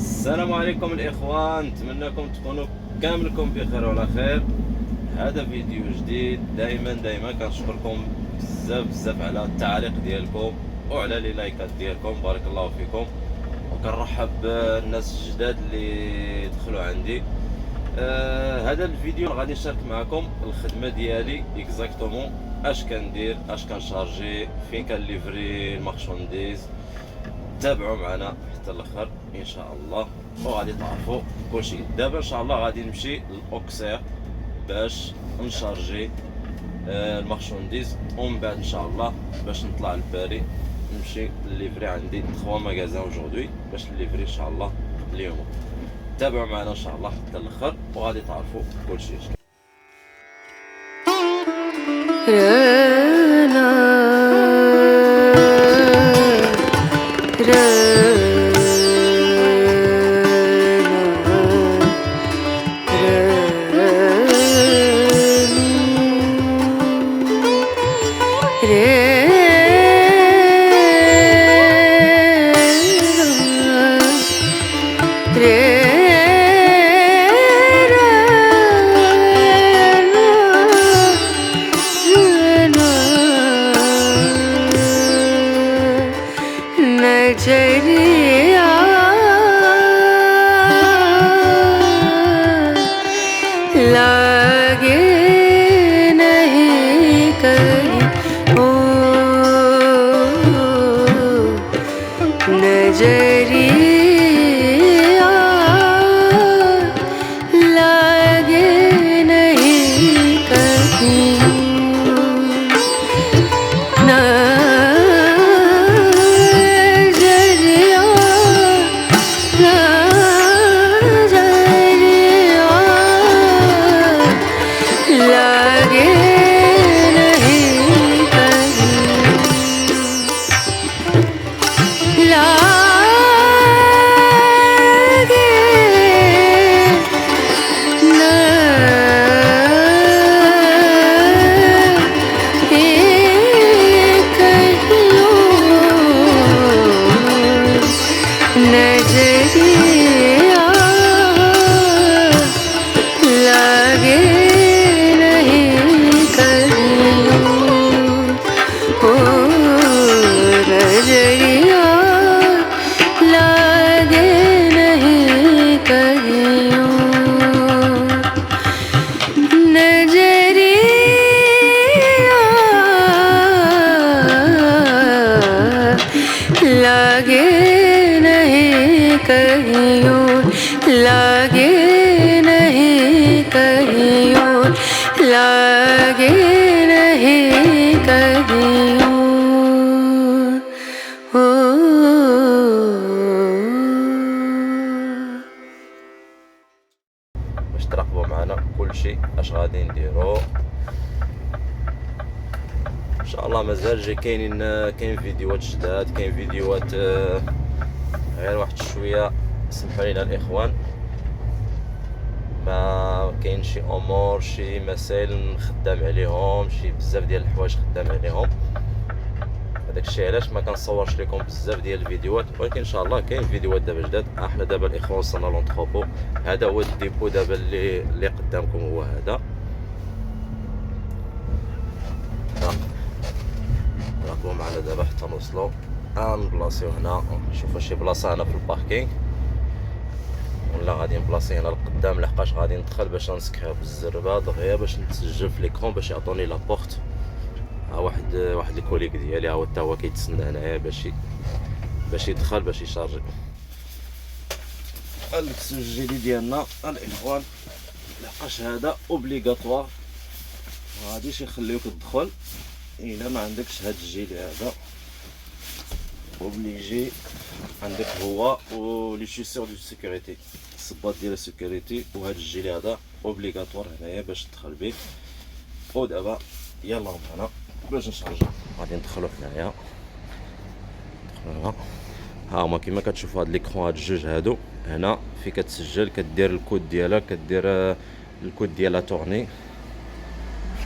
السلام عليكم الاخوان، نتمنىكم تكونوا كاملكم بخير وعلى خير. هذا فيديو جديد. دائما كنشكركم بزاف على التعاليق ديالكم وعلى لي لايكات ديالكم، بارك الله فيكم. وكنرحب بالناس الجداد اللي دخلوا عندي. هذا الفيديو غادي نشارك معكم الخدمه ديالي اكزاكتومون، اش كندير، اش كنشارجي، فين كنليفري المارشانديز. تابعوا معنا حتى الاخر ان شاء الله وغادي تعرفوا كلشي. دابا ان شاء الله غادي نمشي للاوكسير باش نشارجي المارشانديز، ومن بعد ان شاء الله باش نطلع لباري نمشي لليفري. عندي 3 ماغازان اجوردي باش نليفري ان شاء الله اليوم. تابعوا معنا ان شاء الله حتى الاخر وغادي تعرفوا كلشي. नजरिया लागे नहीं कहीं, ओ नजरिया लागे नहीं कहीं। लागे नहीं कहीं और, लागे नहीं कहीं और, लागे नहीं कहीं और, ओ باش تراقبوا معنا كلشي اش غادي نديرو ان شاء الله. مازال جاي كاين فيديوهات جداد، كاين فيديوهات غير واحد شويه. سمحوا لينا الاخوان، ما كاين شي امور، شي مسائل خدام عليهم، شي بزاف ديال الحوايج خدام عليهم. هذاك الشيء علاش ما كنصورش لكم بزاف ديال الفيديوهات، ولكن ان شاء الله كاين فيديوهات دابا جداد. احنا دابا الاخوان وصلنا لونتروبو، هذا هو الديبو دابا اللي قدامكم هو هذا. راكبوا معنا دابا حتى نوصلوا نبلاصيو هنا. نشوفوا شي بلاصه هنا في الباركينغ، ولا غادي نبلاصي هنا القدام لحقاش غادي ندخل باش نسكرها بالزربه دغيا باش نتسجل في ليكرون باش يعطوني لابورت. ها واحد الكوليك ديالي، ها هو حتى هو كيتسنى هنايا باش يدخل باش يشارجي. التسجيلي ديالنا الاخوان لحقاش هذا اوبليغاتوار، مغاديش يخليوك تدخل الا ما عندكش هاد الجيلي. هذا اوبليجي عندك هو ولي شيسور دو سيكوريتي، الصباط ديال السيكوريتي، وهاد الجيلي هذا اوبليغاتوار هنايا باش تدخل به. ودابا يلا معنا باش نشارجو. غادي ندخلو هنايا، ها هما كيما كتشوفوا هاد ليكرون، هاد الجوج هادو هنا في كتسجل، كدير الكود ديالها، كدير الكود ديالها تورني،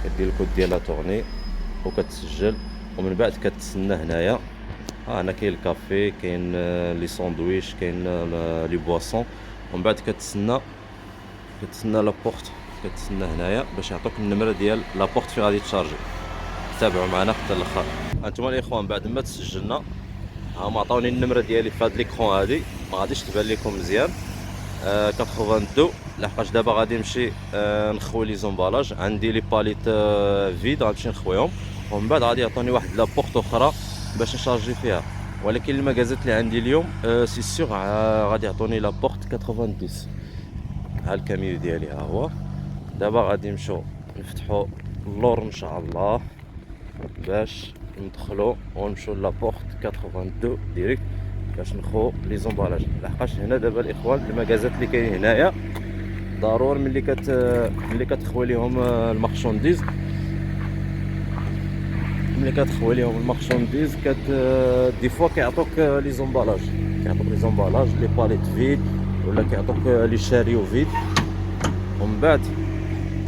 كدير الكود ديالها تورني وكتسجل، ومن بعد كتسنى هنايا هنا كاين الكافي، كاين لي ساندويش، كاين لي بواسون. ومن بعد كتسنى لابورت، كتسنى هنايا باش يعطوك النمره ديال لابورت فين غادي تشارجي. تابعوا معنا حتى الاخر. هانتوما الاخوان بعد ما تسجلنا هما عطاوني النمره ديالي في هاد ليكرون هادي، ما غاديش تبان لكم مزيان 82. لحقاش دابا غادي نمشي نخوي لي زومبالاج، عندي لي باليت فيد غنمشي نخويهم، ومن بعد غادي يعطوني واحد لابورت اخرى باش نشارجي فيها. ولكن المكازات اللي عندي اليوم سي سيغ غادي يعطوني لابورت 90. ها الكاميو ديالي ها هو. دابا غادي نمشيو نفتحو اللور ان شاء الله باش ندخلو ونمشيو لابورت 82 ديريكت باش نخو لي زومبالاج. لحقاش هنا دابا الاخوان المكازات اللي كاينين هنايا ضروري ملي كتخوي ليهم المارشونديز، دي فوا كيعطوك لي زومبالاج، لي باليت فيد ولا كيعطوك لي شاريو فيد، ومن بعد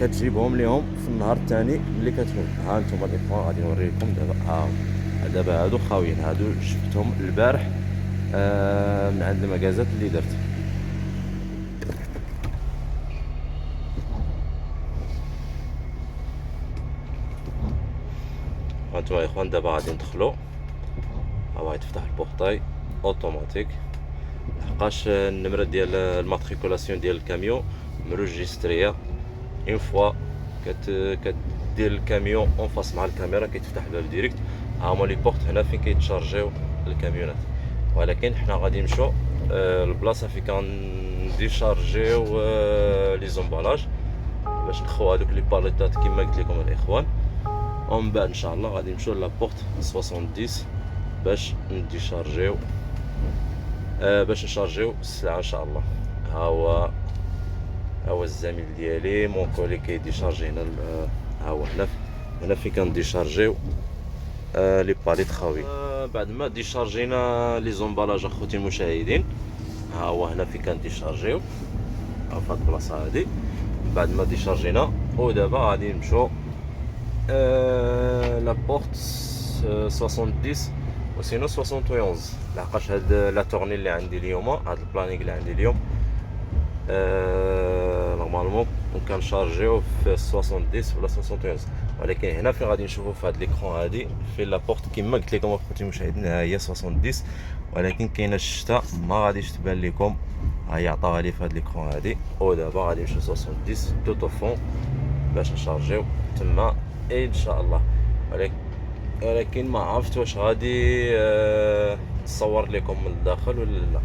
كتجيبهم ليهم في النهار الثاني ملي كتفهم. ها انتم الاخوان غادي نوريكم دابا. دابا هادو خاويين، هادو شفتهم البارح من عند المكازات اللي درت. هانتوما الاخوان دابا غادي ندخلو، غادي تفتح البورطاي اوتوماتيك لحقاش النمره ديال الماتريكولاسيون ديال الكاميون مرجستريه. اون فوا كدير الكاميون اون فاس مع الكاميرا كيتفتح الباب ديريكت. هما لي بورت هنا فين كيتشارجيو الكاميونات، ولكن حنا غادي نمشيو البلاصه فين كنديشارجيو لي زومبالاج باش نخو هذوك لي باليطات كما قلت لكم الاخوان. ومن بعد ان شاء الله غادي نمشيو لابورت 70 باش نديشارجيو السلعه ان شاء الله. ها هو الزميل ديالي مون كولي كيديشارجي هنا. ها هو هنا فين كنديشارجيو لي باليت خاوي. بعد ما ديشارجينا لي زومبالاج اخوتي المشاهدين، ها هو هنا فين كنديشارجيو في هاد البلاصه هادي. بعد ما ديشارجينا ودابا غادي نمشيو لابورت 70 وسينو 71 لحقاش هاد لا تورني اللي عندي اليوم، هاد البلانينغ اللي عندي اليوم نورمالمون كنشارجيو في 70 ولا 71. ولكن هنا فين غادي نشوفوا في هاد ليكرون هادي في لابورت كما قلت لكم اخوتي المشاهدين ها هي 70، ولكن كاينه الشتا ما غاديش تبان لكم. ها هي عطاها لي في هاد ليكرون هادي. ودابا غادي نمشيو 70 توتو فون باش نشارجيو تما ان شاء الله. ولكن ما عرفت واش غادي نصور لكم من الداخل ولا لا.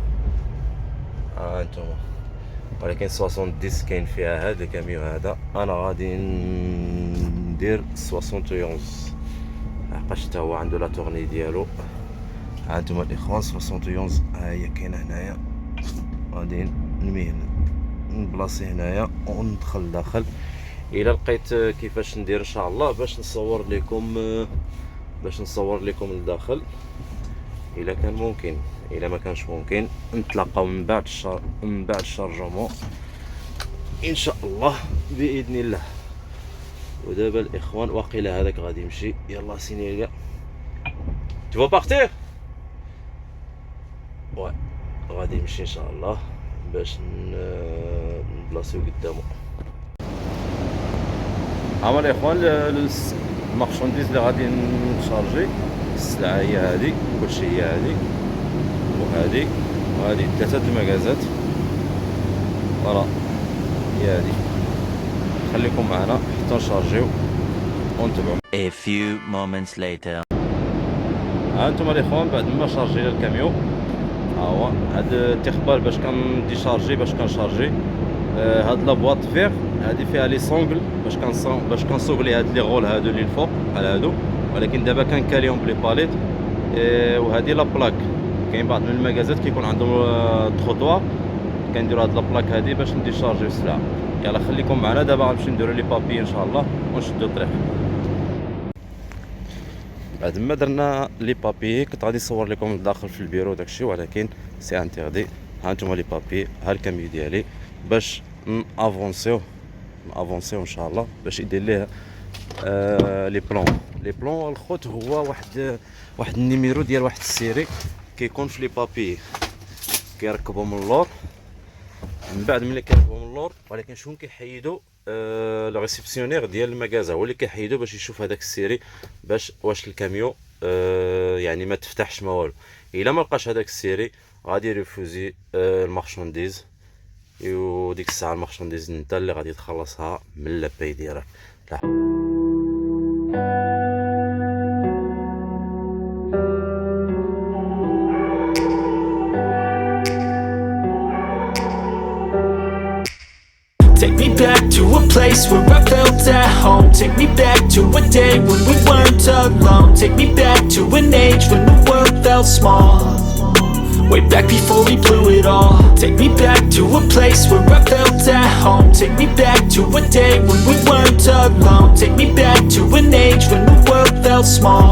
انتما ولكن 70 كاين فيها هذا الكاميو هذا. انا غادي ندير 71 لحقاش حتى هو عنده لا تورني ديالو. ها انتما الاخوان 71 ها هي كاينه هنايا. غادي نميه نبلاصي هنايا وندخل داخل الى لقيت كيفاش ندير ان شاء الله باش نصور لكم الداخل. الا كان ممكن، الا ما كانش ممكن نتلاقاو من بعد الشارجمون ان شاء الله باذن الله. ودابا الاخوان واقيلا هذاك غادي يمشي. يلا سينيليا tu vas partir غادي يمشي ان شاء الله باش نبلاصيو قدامه. هما الاخوان المارشانديز اللي غادي نشارجي السلعه هي هذه، كلشي هي هذه وهذه 3 المكازات فوالا هي هذه. خليكم معنا حتى نشارجيو ونتبعوا. A few moments later. ها انتم الاخوان بعد ما شارجينا الكاميو ها هو هاد التخبار باش كنديشارجي باش كنشارجي هاد لابواط فيغ هادي فيها لي سونغل باش كنصوغ لي هاد لي غول هادو اللي الفوق بحال هادو. ولكن دابا كنكاليهم بلي باليت. وهادي لا بلاك كاين بعض من المكازات كيكون عندهم تخوطوار كنديروا هاد لا بلاك هادي باش نديشارجيو السلعه. يلا خليكم معنا دابا غنمشي نديرو لي بابي ان شاء الله ونشدو الطريق. بعد ما درنا لي بابي كنت غادي نصور لكم الداخل في البيرو داكشي، ولكن سي انتردي. ها انتم لي بابي، ها الكاميو ديالي باش نافونسيو ان شاء الله باش يدير ليه لي بلون الخوت هو واحد النيميرو ديال واحد السيري كيكون في لي بابي كيركبوا من اللور. من بعد ملي كيركبوا من اللور، ولكن شكون كيحيدوا لو ريسبسيونير ديال المغازا هو اللي كيحيدو باش يشوف هذاك السيري باش واش الكاميو يعني ما تفتحش ما والو. الا ما لقاش هذاك السيري غادي ريفوزي المارشانديز، وديك الساعه المارشانديز انت اللي غادي تخلصها من لاباي ديالك. Take me back to a place where I felt at home. Take me back to a day when we weren't alone. Take me back to an age when the world felt small, way back before we blew it all. Take me back to a place where I felt at home. Take me back to a day when we weren't alone. Take me back to an age when the world felt small,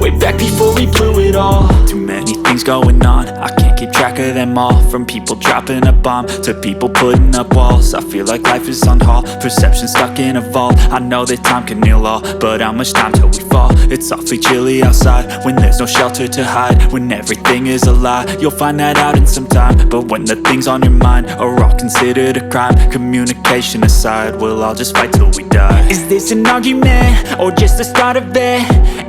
way back before we blew it all. Too many things going on, I can't keep track of them all. From people dropping a bomb to people putting up walls. I feel like life is on hold, perception stuck in a vault. I know that time can heal all, but how much time till we fall? It's awfully chilly outside when there's no shelter to hide. When everything is a lie, you'll find that out in some time. But when the things on your mind are all considered a crime, communication aside, we'll all just fight till we die. Is this an argument or just the start of it?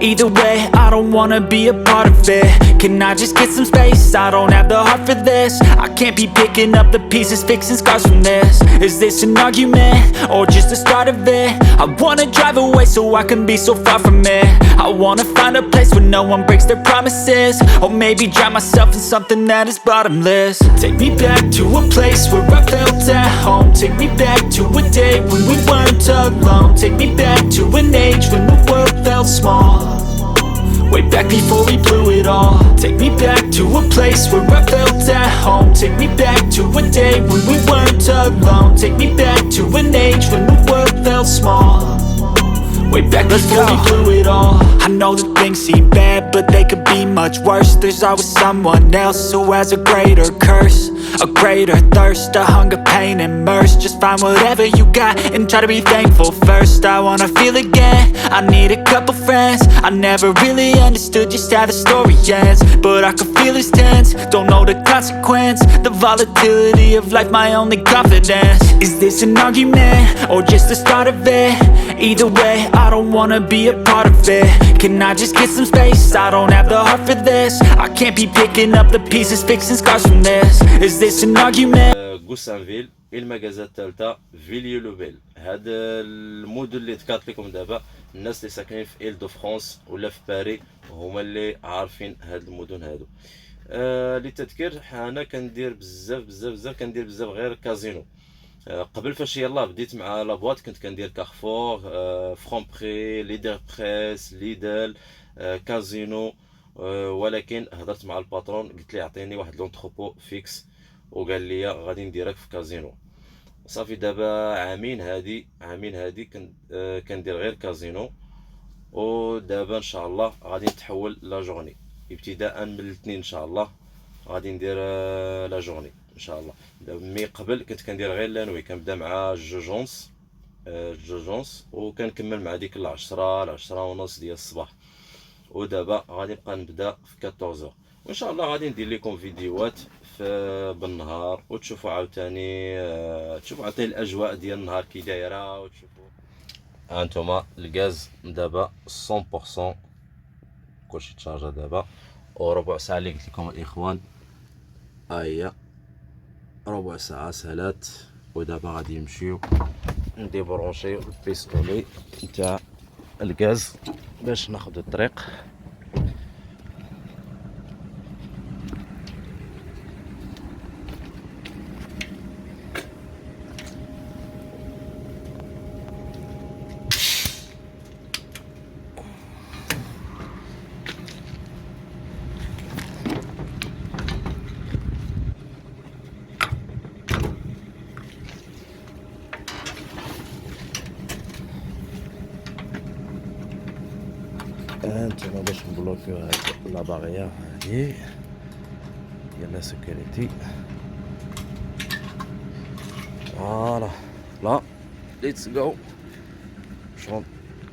Either way, I don't wanna be a part of it. Can I just get some space? I don't have the heart for this. I can't be picking up the pieces, fixing scars from this. Is this an argument or just the start of it? I wanna drive away so I can be so far from it. I wanna find a place where no one breaks their promises, or maybe drown myself in something that is bottomless. Take me back to a place where I felt at home. Take me back to a day when we weren't alone. Take me back to an age when the world felt small, way back before we blew it all. Take me back to a place where I felt at home. Take me back to a day when we weren't alone. Take me back to an age when the world felt small, way back before we blew it all. I know that things seem bad, but they could be much worse. There's always someone else who has a greater curse, a greater thirst, a hunger, pain, and mercy. Just find whatever you got and try to be thankful first. I wanna feel again, I need a couple friends. I never really understood just how the story ends, but I can feel it's tense, don't know the consequence. The volatility of life, my only confidence. Is this an argument or just the start of it? Either way, I don't wanna be a part of it. Can I just get some space? I don't have the heart for this. I can't be picking up the pieces, fixing scars from this. Is this an argument? غوسانفيل المغازا الثالثه فيليو لوبيل. هاد المدن اللي ذكرت لكم دابا الناس اللي ساكنين في إيل دو فرانس ولا في باري هما اللي عارفين هاد المدن هادو. للتذكير انا كندير بزاف كندير بزاف غير كازينو. قبل فاش يلاه بديت مع لابواط كنت كندير كارفور، فرونبري، ليدر بريس، ليدل، كازينو. ولكن هضرت مع الباترون قلت لي عطيني واحد لونتروبو فيكس، وقال لي غادي نديرك في كازينو. صافي دابا عامين هادي كندير غير كازينو، ودابا ان شاء الله غادي نتحول لا جورني ابتداء من الاثنين ان شاء الله غادي ندير لا جورني ان شاء الله. مي قبل كنت كندير غير لانوي، كنبدا مع جوجونس وكنكمل مع ديك العشرة ونص ديال الصباح، ودابا غادي نبقى نبدا في 14 وان شاء الله غادي ندير لكم فيديوهات بالنهار وتشوفوا عاوتاني الاجواء ديال النهار كي دايره وتشوفوا. هانتوما الغاز دابا 100% كلشي تشارجا دابا، وربع ساعه اللي قلت لكم الاخوان هي ربع ساعه سالات، ودابا غادي نمشيو نديبرونشيو البيستولي نتاع الغاز باش ناخذ الطريق. هانتوما باش نبلوكيو هاد لا باغيير هادي ديال لا سيكوريتي. فوالا لا ليتس جو. شغل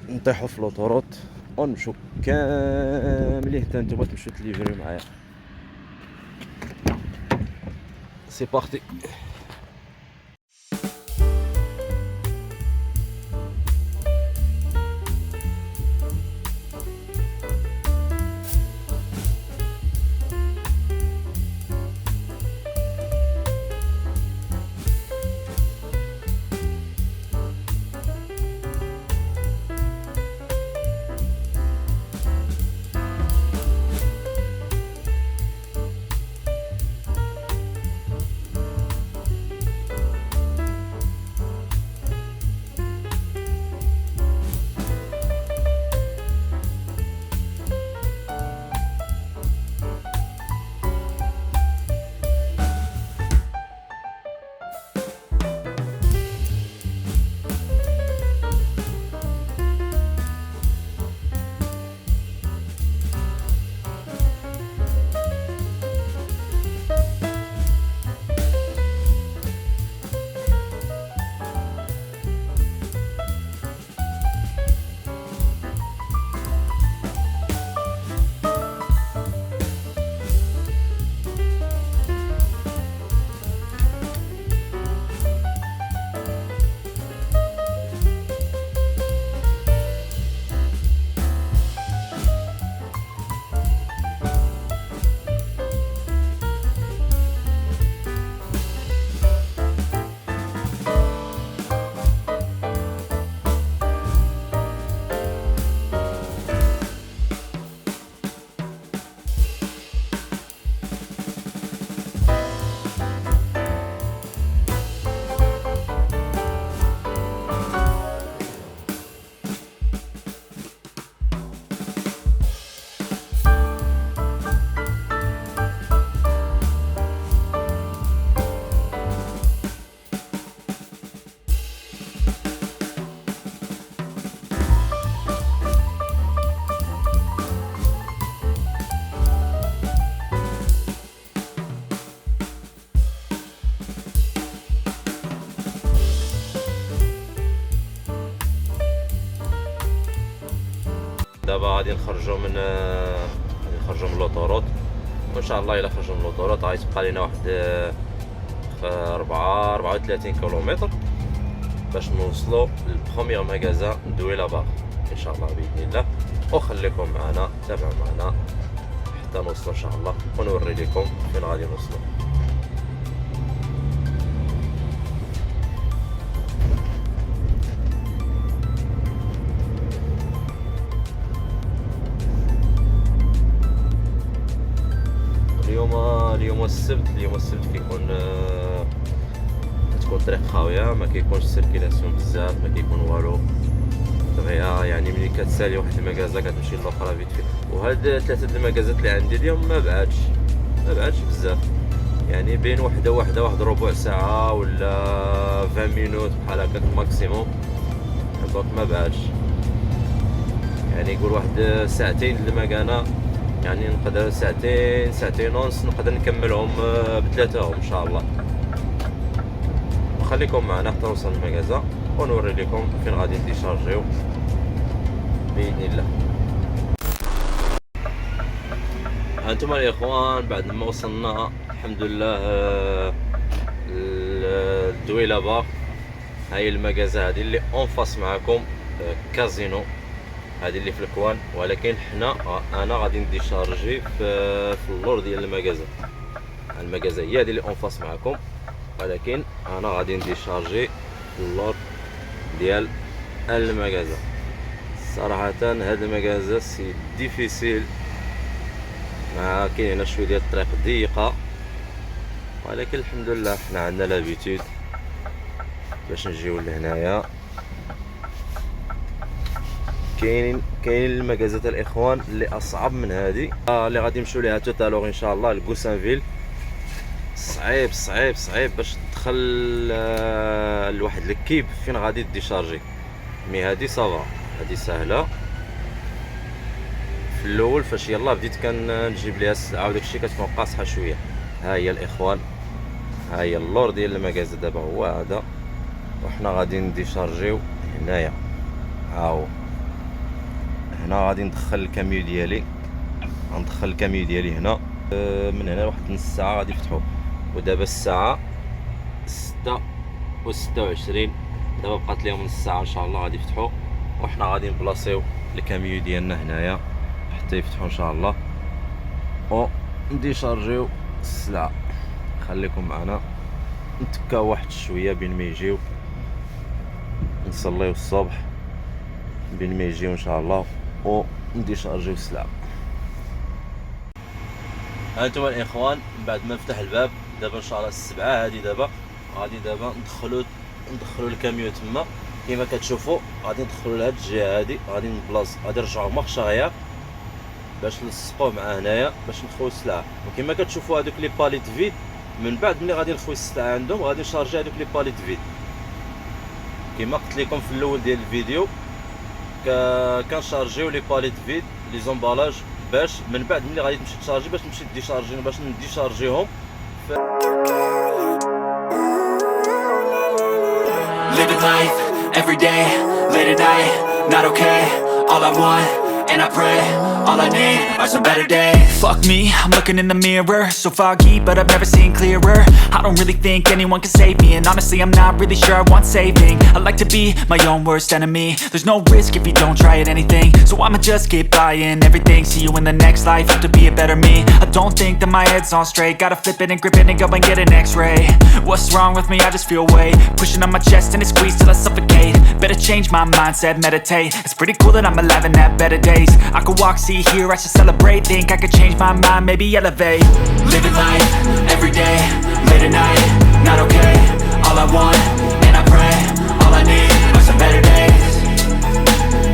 نطيحو في لوطوروت ونمشو كاملين حتى نتوما تمشيو تليفريو معايا. سي بارتي. دابا غادي نخرجوا من لوطوروت، وان شاء الله الا خرجوا من لوطوروت غيتبقى لينا واحد 34 كيلومتر باش نوصلوا للبروميير ماغازان دويلا باغ ان شاء الله باذن الله. وخليكم معنا، تابعوا معنا حتى نوصلوا ان شاء الله ونوري لكم فين غادي نوصلوا. اليوم السبت كيكون كتكون الطريق خاويه، ما كيكونش سيركيلاسيون بزاف، ما كيكون والو دغيا. يعني ملي كتسالي واحد المكازا كتمشي للاخرى فيت فيت. وهاد 3 المكازات اللي عندي اليوم ما بعدش بزاف، يعني بين واحد ربع ساعه ولا 20 مينوت بحال هكاك ماكسيموم. دونك ما بعدش، يعني يقول واحد ساعتين المكانه، يعني نقدر ساعتين ونص نقدر نكملهم ب3 ان شاء الله. خليكم معنا حتى نوصل للمغازا ونوري لكم فين غادي نديشارجيو باذن الله. هانتوما الاخوان بعد ما وصلنا الحمد لله لدويلا باغ. هاي المغازا هذه اللي اون فاس معكم كازينو، هذه اللي في الكوان، ولكن انا غادي نديشارجي في اللور ديال المغازا هي هذه اللي اون فاس معكم، ولكن انا غادي نديشارجي في اللور ديال المغازا. صراحه هاد المغازا سي ديفيسيل، مع كاين هنا شويه ديال الطريق ضيقه، ولكن الحمد لله حنا عندنا لابيتود باش نجيو لهنايا. كاينين المغازات الاخوان اللي اصعب من هذه اللي غادي نمشيو ليها توتالور ان شاء الله لغوسانفيل. صعيب باش تدخل لواحد الكيب فين غادي ديشارجي. مي هذه صافا، هذه سهله. في الاول فاش يلا بديت كنجيب ليها السلعه وداكشي كتكون قاصحه شويه. ها هي الاخوان، ها هي اللور ديال المغازا دابا هو هذا، وحنا غادي نديشارجيو هنايا. ها هو هنا غادي ندخل الكاميو ديالي، غندخل الكاميو ديالي هنا. من هنا واحد نص ساعه غادي يفتحوا. ودابا الساعه 6:26، دابا بقات ليهم نص ساعه ان شاء الله غادي يفتحوا، وحنا غادي نبلاصيو الكاميو ديالنا هنايا حتى يفتحوا ان شاء الله و نديشارجيو السلعه. خليكم معنا نتكاو واحد شويه بين ما يجيو، نصليو الصبح بين ما يجيو ان شاء الله و نديشارجيو السلعه. هانتوما الاخوان بعد ما نفتح الباب دابا ان شاء الله 7 هادي دابا غادي ندخلو الكاميو تما كيما كتشوفوا. غادي ندخلو لهاد الجهه هادي، غادي نبلاص غادي نرجعو مارش غياب باش نلصقوه مع هنايا باش نخويو السلعه. وكما كتشوفوا هادوك لي باليت فيد من بعد ملي غادي نخوي السلعه عندهم غادي نشارجي هادوك لي باليت فيد. كما قلت لكم في الاول ديال الفيديو كنشارجيو لي باليت فيد لي زومبالاج باش من بعد ملي غادي تمشي تشارجي باش تمشي ديشارجي باش نديشارجيهم. Living life, every day, late at night, not okay. All I want, and I pray, all I need are some better days. Fuck me, I'm looking in the mirror, so foggy, but I've never seen clearer. I don't really think anyone can save me, and honestly I'm not really sure I want saving. I like to be my own worst enemy. There's no risk if you don't try at anything, so I'ma just keep buying everything. See you in the next life, have to be a better me. I don't think that my head's on straight, gotta flip it and grip it and go and get an x-ray. What's wrong with me? I just feel weight pushing on my chest and it squeezes till I suffocate. Better change my mindset, meditate. It's pretty cool that I'm alive and have better days. I could walk, see, hear, I should celebrate. Think I could change my mind, maybe elevate. Living life, every day, late at night, not okay. All I want, and I pray, all I need are some better days.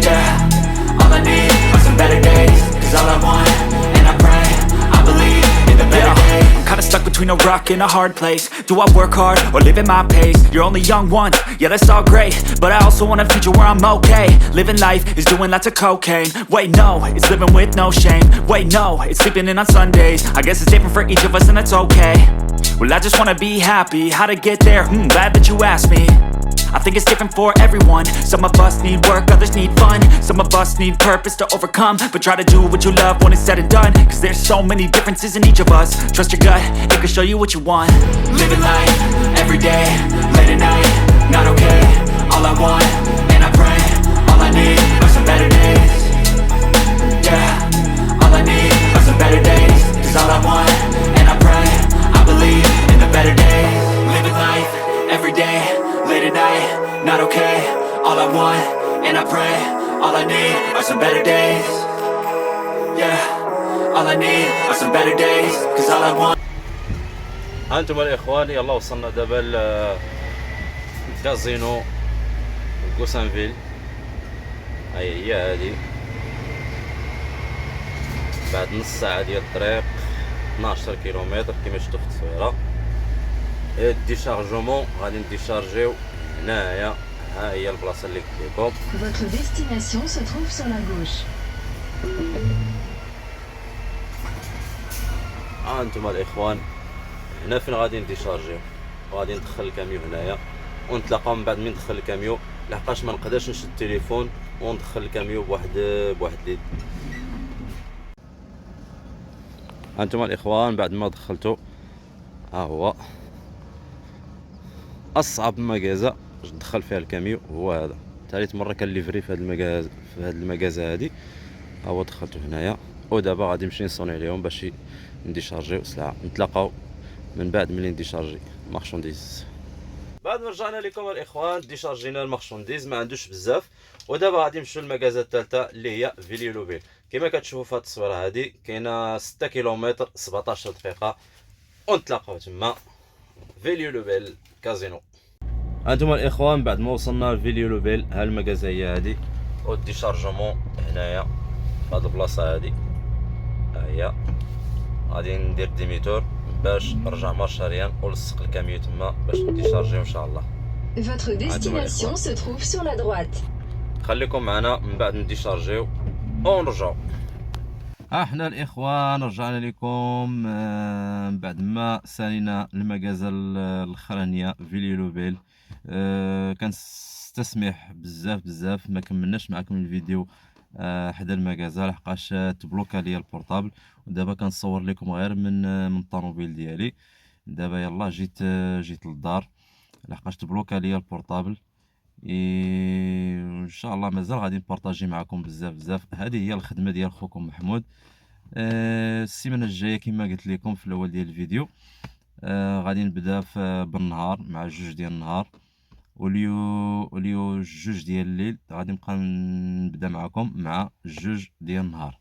Yeah, all I need are some better days. Cause all I want, and I pray, I believe in the better days. I'm kinda stuck between a rock and a hard place. Do I work hard or live at my pace? You're only young once, yeah that's all great, but I also want a future where I'm okay. Living life is doing lots of cocaine. Wait no, it's living with no shame. Wait no, it's sleeping in on Sundays. I guess it's different for each of us and that's okay. Well I just wanna be happy, how to get there? Glad that you asked me. I think it's different for everyone. Some of us need work, others need fun. Some of us need purpose to overcome. But try to do what you love when it's said and done. Cause there's so many differences in each of us. Trust your gut, it can show you what you want. Living life, every day, late at night, not okay. All I want, and I pray, all I need are some better days. Yeah, all I need are some better days. Cause all I want, and I pray, I believe in the better days. Living life, every day, late at night, not okay. All I want, and I pray, all I need are some better days. Yeah, all I need are some better days. Cause all I want. هانتوما الاخوان يلا وصلنا دابا لكازينو كوسانفيل. هي هادي بعد نص ساعه ديال الطريق 12 كيلومتر كما شفتوا في التصويره. الديشارجمون غادي نديشارجيو هنايا، ها هي البلاصه اللي قلت لكم. Votre destination se trouve sur la gauche. هانتوما الاخوان هنا فين غادي نديشارجيو، غادي ندخل الكاميو هنايا ونتلاقاو من بعد من ندخل الكاميو، لحقاش ما نقدرش نشد التليفون وندخل الكاميو بواحد اليد. هانتوما الاخوان بعد ما دخلتو ها هو اصعب مكازا ندخل فيها الكاميو هو هذا. ثالث مره كنليفري في هاد المكازا هادي. ها هو دخلتو هنايا ودابا غادي نمشي نصوني عليهم باش نديشارجيو السلعه. نتلاقاو من بعد ملي نديشارجي مارشونديز. بعد ما رجعنا لكم الاخوان ديشارجينا المارشونديز ما عندوش بزاف، ودابا غادي نمشيو للمكازا الثالثه اللي هي فيلي لوبيل. كما كتشوفوا في هاد التصويره هادي كاينه 6 كيلومتر 17 دقيقه ونتلاقاو تما فيلي لوبيل كازينو. هانتوما الاخوان بعد ما وصلنا لفيلي لوبيل ها المكازا هي هادي والديشارجمون هنايا في هاد البلاصه هادي. ها هي غادي ندير ديميتور باش نرجع مارشاريان ونلصق الكاميو تما باش نديشارجيو ان شاء الله. Votre destination se trouve sur la droite. خليكم معنا من بعد نديشارجيو ونرجعو. احنا الاخوان رجعنا لكم بعد ما سالينا المجازة الاخرانيه فيلي لوبيل. كنستسمح بزاف ما كملناش معكم الفيديو حدا المجازة لحقاش تبلوكا ليا البورطابل، ودابا كنصور لكم غير من الطوموبيل ديالي. دابا يلا جيت للدار لحقاش تبلوكا ليا البورطابل. ان شاء الله مازال غادي نبارطاجي معكم بزاف. هذه هي الخدمه ديال خوكم محمود. السيمانه الجايه كما قلت لكم في الاول ديال الفيديو غادي نبدا بالنهار مع 2 ديال النهار، وليو 2 ديال الليل غادي نبقى نبدا معكم مع 2 ديال النهار.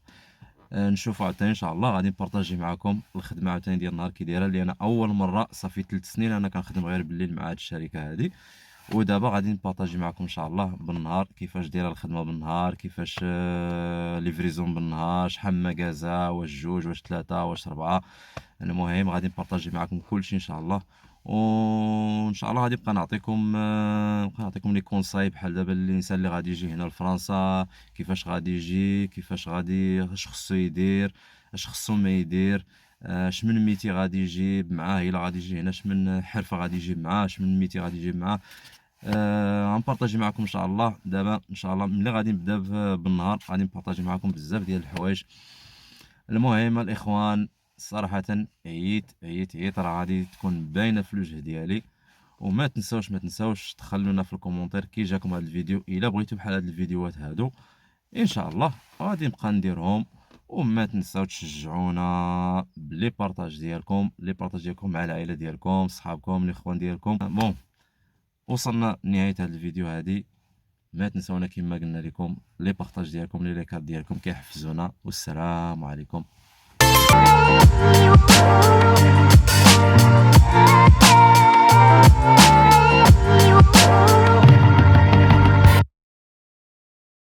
نشوفوا عاوتاني ان شاء الله غادي نبارطاجي معكم الخدمه عاوتاني ديال النهار كي دايره، لان اول مره صافي 3 سنين انا كنخدم غير بالليل مع هاد الشركه هذه. ودابا غادي نبارطاجي معكم ان شاء الله بالنهار كيفاش دايره الخدمه بالنهار، كيفاش ليفريزون بالنهار، شحال مكازا، واش 2 واش 3 واش 4. المهم غادي نبارطاجي معكم كلشي ان شاء الله، وان شاء الله غادي نبقى نعطيكم لي كونساي بحال دابا الانسان اللي غادي يجي هنا لفرنسا كيفاش غادي يجي، كيفاش غادي اش خصو يدير، اش خصو ما يدير، اش من ميتي غادي يجيب معاه الا غادي يجي هنا، اش من حرفه غادي يجيب معاه، اش من ميتي غادي يجيب معاه. غنبارطاجي معكم ان شاء الله. دابا ان شاء الله ملي غادي نبدا بالنهار غادي نبارطاجي معكم بزاف ديال الحوايج. المهم الاخوان صراحه عييت راه غادي تكون باينه في الوجه ديالي. وما تنساوش تخلونا في الكومونتير كي جاكم هذا الفيديو، الا بغيتو بحال هاد الفيديوهات هادو ان شاء الله غادي نبقى نديرهم. وما تنساو تشجعونا بلي بارطاج ديالكم مع العائله ديالكم، صحابكم، الاخوان ديالكم. بون وصلنا لنهايه هذا الفيديو هذه. ما تنسونا كما قلنا لكم لي بارطاج ديالكم، لي لايكات ديالكم كيحفزونا. والسلام عليكم. you.